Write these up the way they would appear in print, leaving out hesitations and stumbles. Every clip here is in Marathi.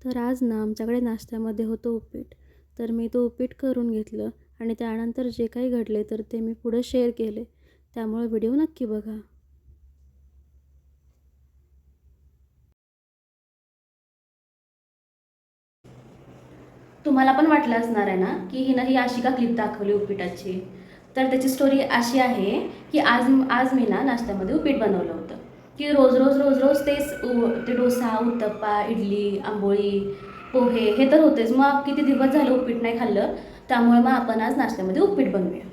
तर आज ना आमच्याकडे नाश्त्यामध्ये होतं उपीट. तर मी तो उपीट करून घेतलं आणि त्यानंतर जे काही घडले तर ते मी पुढे शेअर केले. त्यामुळे व्हिडिओ नक्की बघा. तुम्हाला पण वाटलं असणार आहे ना की हिनं ही अशी का क्लिप दाखवली उपीटाची. तर त्याची स्टोरी अशी आहे की आज आज मी ना नाश्त्यामध्ये उपीट बनवलं होतं की रोज रोज रोज रोज ते डोसा, उत्तप्पा, इडली, आंबोळी, पोहे हे तर होतेच. मग किती दिवस झालं उपीट नाही खाल्लं, त्यामुळे मग आपण आज नाश्त्यामध्ये उपीट बनवूया.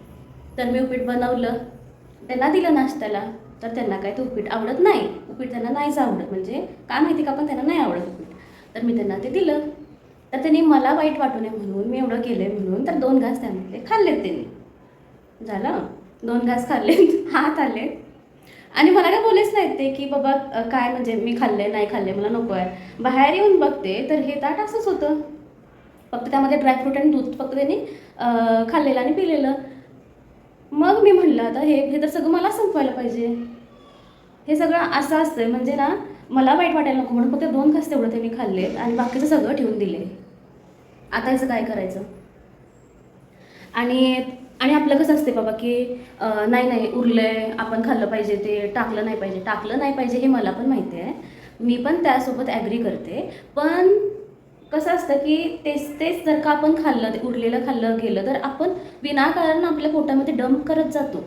तर मी उपीट बनवलं, त्यांना दिलं नाश्त्याला. तर त्यांना काय ते उपीट आवडत नाही. उपीट त्यांना नाहीच आवडत, म्हणजे काय माहिती का, पण त्यांना नाही आवडत उपीट. तर मी त्यांना ते दिलं. तर त्यांनी मला वाईट वाटू नये म्हणून, मी एवढं केलं आहे म्हणून, तर 2 घास त्यामधले खाल्लेत त्यांनी. झालं, 2 घास खाल्लेत, हात आले आणि मला काय बोललेच नाहीत ते की बाबा काय म्हणजे मी खाल्ले नाही खाल्ले, मला नको आहे. बाहेर येऊन बघते तर हे ताट असंच होतं. फक्त त्यामध्ये ड्रायफ्रूट आणि दूध फक्त त्यांनी खाल्लेलं आणि पिलेलं. मग मी म्हणलं आता हे हे तर सगळं मला संपवायला पाहिजे. हे सगळं असं असतं म्हणजे ना, मला वाईट वाटायला नको म्हणून फक्त 2 घास तेवढं त्यांनी खाल्लेत आणि बाकीचं सगळं ठेवून दिले. आता याचं काय करायचं? आणि आणि आपलं कसं असते बाबा की नाही नाही उरलंय, आपण खाल्लं पाहिजे, ते टाकलं नाही पाहिजे. टाकलं नाही पाहिजे हे मला पण माहिती आहे, मी पण त्यासोबत ॲग्री करते. पण कसं असतं की तेच तेच जर का आपण खाल्लं, ते उरलेलं खाल्लं गेलं तर आपण विनाकारण आपल्या पोटामध्ये डंप करत जातो.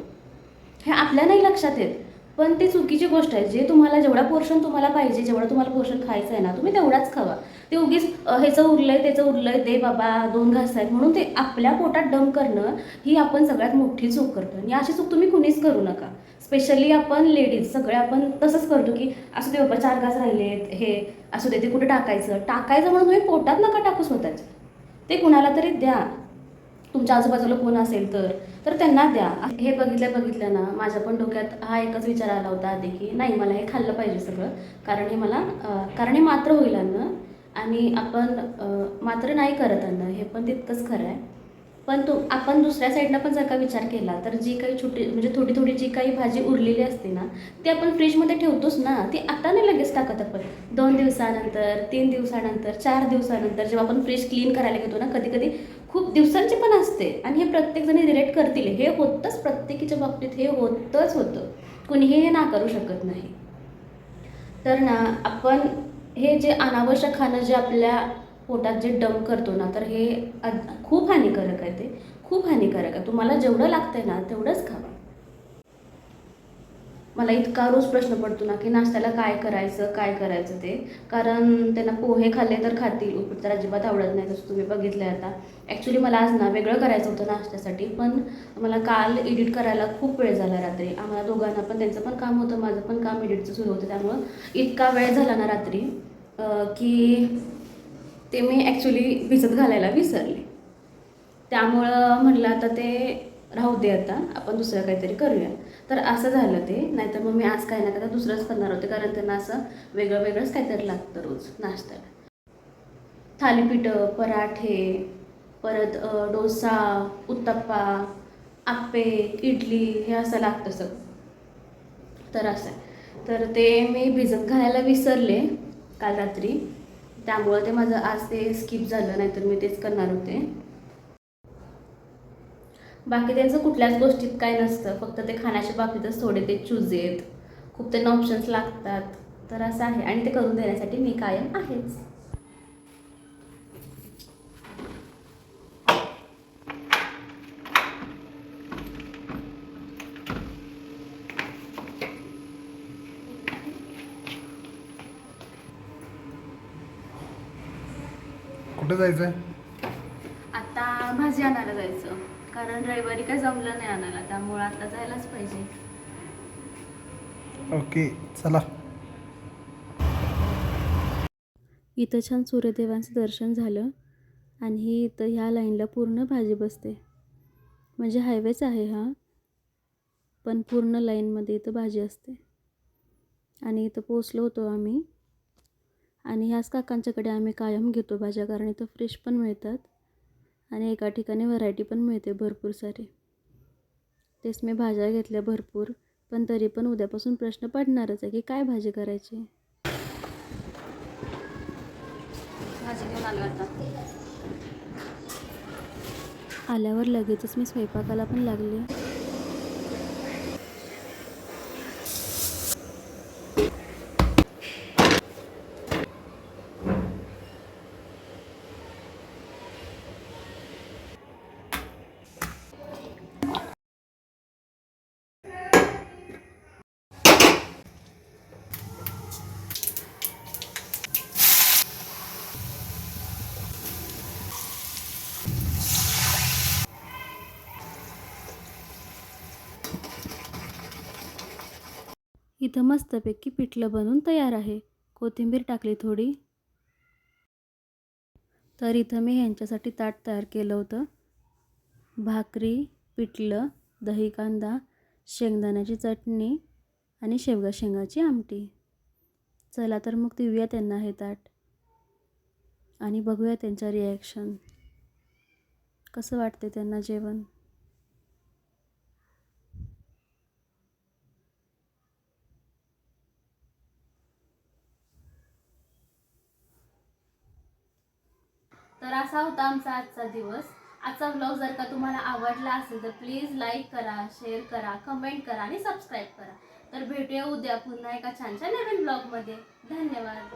हे आपल्या नाही लक्षात येत, पण ती चुकीची गोष्ट आहे. जे तुम्हाला जेवढा पोर्शन तुम्हाला पाहिजे, जेवढं तुम्हाला पोर्शन खायचं आहे ना, तुम्ही तेवढाच खावा. ते उगीच ह्याचं उरलंय, त्याचं उरलंय, दे बाबा 2 घास आहेत म्हणून ते आपल्या पोटात डंप करणं, ही आपण सगळ्यात मोठी चूक करतो आणि अशी चूक तुम्ही कुणीच करू नका. स्पेशली आपण लेडीज सगळे आपण तसंच करतो की असू दे बाबा 4 घास राहिलेत, हे असू दे, ते कुठे टाकायचं. टाकायचं म्हणून तुम्ही पोटात नका टाकू स्वतःच्या. ते कुणाला तरी द्या. तुमच्या आजूबाजूला कोण असेल तर त्यांना द्या. हे बघितलं ना, माझ्या पण डोक्यात हा एकच विचार आला होता आधी की नाही, मला हे खाल्लं पाहिजे सगळं. कारण हे मला कारण हे मात्र होईल अन्न आणि आपण मात्र नाही करत अन्न, हे पण तितकंच खरं आहे. पण आपण दुसऱ्या साईडनं पण जर का विचार केला तर जी काही छोटी म्हणजे थोडी थोडी जी काही भाजी उरलेली असते ना, ती आपण फ्रीजमध्ये ठेवतोच ना. ती आता नाही लगेच टाकत आपण. 2 दिवसानंतर, 3 दिवसानंतर, 4 दिवसानंतर जेव्हा आपण फ्रीज क्लीन करायला घेतो ना, कधी कधी खूप दिवसांची पण असते. आणि हे प्रत्येकजण रिलेट करतील, हे होतंच प्रत्येकीच्या बाबतीत, हे होतंच होतं. कुणीही हे नाकारू शकत नाही. तर ना आपण हे जे अनावश्यक खाणं जे आपल्या पोटात जे डंप करतो ना, तर हे खूप हानिकारक आहे. ते खूप हानिकारक आहे. तुम्हाला जेवढं लागतंय ना तेवढंच खावा. मला इतका रोज प्रश्न पडतो ना की नाश्त्याला काय करायचं, काय करायचं ते. कारण त्यांना पोहे खाल्ले तर खातील, उपीट तर अजिबात आवडत नाही, जसं तुम्ही बघितलं आहे आता. ॲक्च्युली मला आज ना वेगळं करायचं होतं नाश्त्यासाठी, पण मला काल एडिट करायला खूप वेळ झाला रात्री. आम्हाला दोघांना पण, त्यांचं पण काम होतं, माझं पण काम एडिटचं सुरू होतं. त्यामुळं इतका वेळ झाला ना रात्री की ते मी ॲक्च्युली भिजत घालायला विसरले. त्यामुळं म्हटलं आता ते राहू दे, आता आपण दुसरं काहीतरी करूया. तर असं झालं ते. नाहीतर मग मी आज काही ना काही दुसरंच करणार होते, कारण त्यांना असं वेगळं वेगळंच काहीतरी लागतं रोज नाश्त्याला. थालीपीठं, पराठे, परत डोसा, उत्तप्पा, आप्पे, इडली हे असं लागतं सगळं. तर असं आहे. तर ते मी भिजत घालायला विसरले काल रात्री. त्यामुळं ते माझं आज ते स्किप झालं, नाहीतर मी तेच करणार होते. बाकी त्यांचं कुठल्याच गोष्टीत काय नसतं, फक्त ते खाण्याच्या बाबतीतच थोडे ते चूज आहेत. खूप त्यांना ऑप्शन्स लागतात. तर असं आहे आणि ते करून देण्यासाठी मी कायम आहेच. कुठे जायचंय? आता भाजी आणायला जायचं, कारण रविवारी काय जमलं नाही आणायला, त्यामुळं आता जायलाच पाहिजे. ओके, चला. इथं छान सूर्यदेवांचं दर्शन झालं आणि इथं ह्या लाईनला पूर्ण भाजी बसते. म्हणजे हायवेच आहे हा, पण पूर्ण लाईनमध्ये इथं भाजी असते. आणि इथं पोचलो होतो आम्ही आणि ह्याच काकांच्याकडे आम्ही कायम घेतो भाज्या, कारण इथं फ्रेश पण मिळतात आणि एका ठिकाणी व्हरायटी पण मिळते भरपूर सारी. तेच मी भाज्या घेतल्या भरपूर, पण तरी पण उद्यापासून प्रश्न पडणारच आहे की काय भाजी करायची. भाजी घेऊन आलो आता. आल्यावर लगेचच मी स्वयंपाकाला पण लागले. इथं मस्तपैकी पिठलं बनवून तयार आहे. कोथिंबीर टाकली थोडी. तर इथं मी ह्यांच्यासाठी ताट तयार केलं होतं. भाकरी, पिठलं, दही कांदा, शेंगदाण्याची चटणी आणि शेवगा शेंगाची आमटी. चला तर मग देऊया त्यांना हे ताट आणि बघूया त्यांच्या रिॲक्शन. कसं वाटते त्यांना जेवण. तर असा होता आमचा आजचा दिवस. आजचा व्लॉग जर का तुम्हाला आवडला असेल तर प्लीज लाईक करा, शेअर करा, कमेंट करा आणि सबस्क्राईब करा. तर भेटूया उद्या पुन्हा एका छानशा नवीन व्लॉगमध्ये. धन्यवाद.